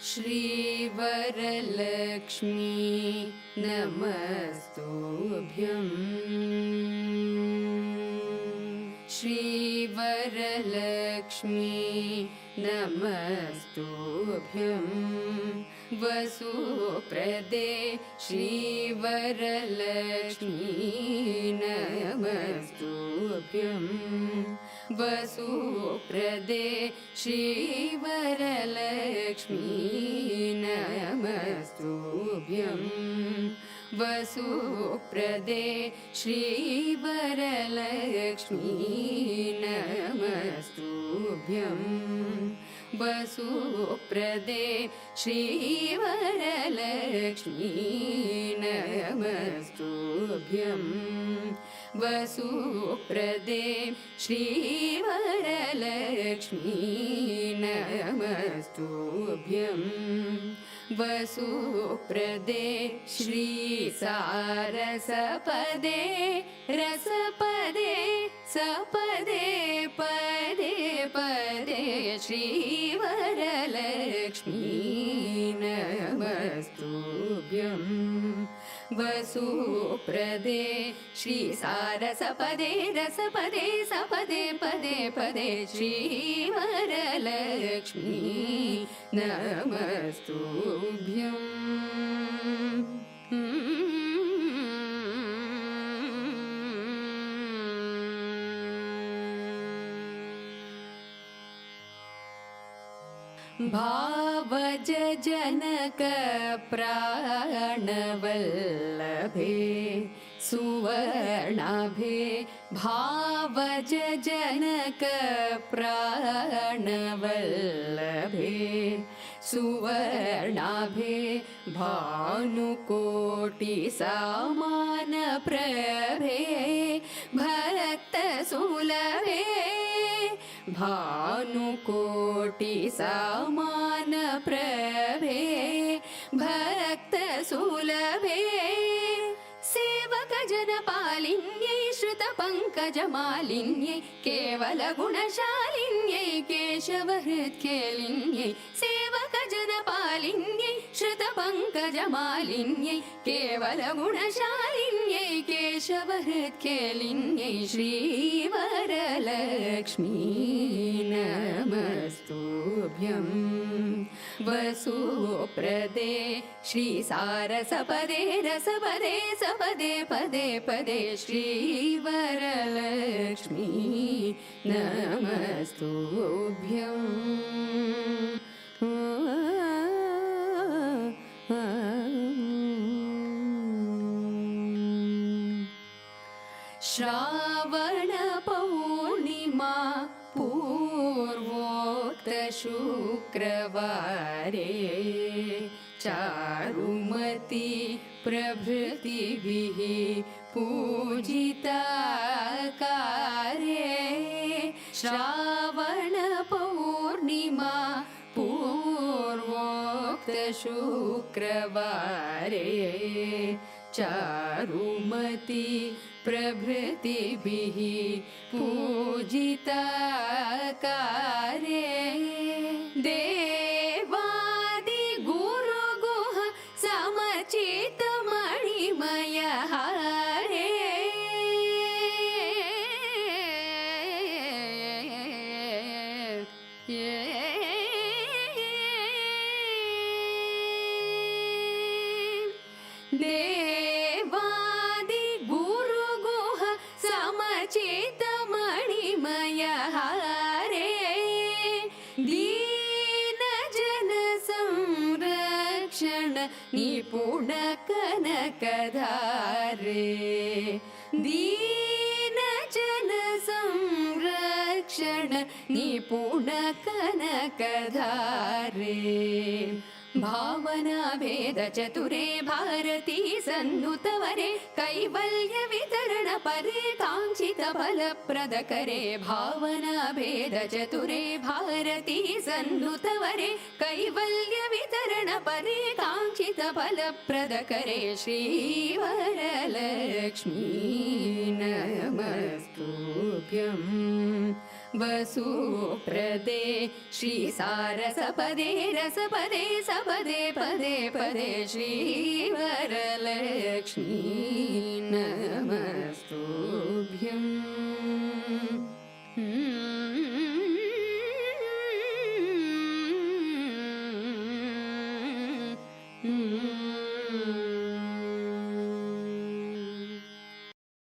श्रीवरलक्ष्मी नमस्तुभ्यं। श्रीवरलक्ष्मी नमस्तुभ्यं। वसुप्रदे श्रीवरलक्ष्मी नमस्तुभ्यं। वसुप्रदे श्रीवरलक्ष्मी नमस्तुभ्यं। वसुप्रदे श्रीवरलक्ष्मी नमस्तुभ्यं। वसुप्रदे श्रीवरलक्ष्मी नमस्तुभ्यं। वसुप्रदे श्रीवरलक्ष्मी नमस्तुभ्यं। वसुप्रदे श्रीसारसपदे रसपदे सपदे पदे पदे श्रीवरलक्ष्मी नमस्तुभ्यं। वसुप्रदे श्रीसारसपदे रसपदे सपदे पदे पदे श्रीवरलक्ष्मी नमस्तुभ्यं। भावज जनक प्राणवल्लभे सुवर्णाभे। भावज जनक प्राणवल्लभे सुवर्णाभे। भानुकोटि समान प्रभे भक्तसुलभे। भानुकोटि समान प्रभे भक्तसुलभे। सेवक जनपालिन्यै श्रुतपङ्कजमालिन्यै केवलगुणशालिन्यै केशवहृत्केलिन्यै। सेवक जनपालिन्यै श्रुतपङ्कजमालिन्यै केवलगुणशालिन्यै केशवहृत्केलिन्यै। श्रीवरलक्ष्मी नमस्तुभ्यं। वसुप्रदे श्रीसारसपदे रसपदे सपदे पदे पदे श्रीवरलक्ष्मी नमस्तुभ्यं। श्रावण पौर्णिमा पूर्वोक्त शुक्रवारे चारुमती प्रभृतिभिः पूजिता कार्ये। श्रावण पौर्णिमा पूर्वोक्त शुक्रवारे चारुमती प्रभृतिभिः पूजिता कार्ये। देवादि गुरुगुह समचित मणिमय हारे। देवादि गुरुगुह समचित मणिमय हारे। दीन जन संरक्षण निपुण कनकधारे। दीन जन संरक्षण निपुण कनकधारे। भावना भेद चतुरे भारती सन्नुतवरे कैवल्य वितरण परे कांक्षित फलप्रद करे। भावना भेद चतुरे भारती सन्नुतवरे कैवल्य वितरण परे कांक्षित फलप्रद करे। श्रीवरलक्ष्मी नमस्तुभ्यं। वसुप्रदे श्रीसारसपदे रसपदे सपदे पदे पदे श्रीवरलक्ष्मी नमस्तुभ्यम्।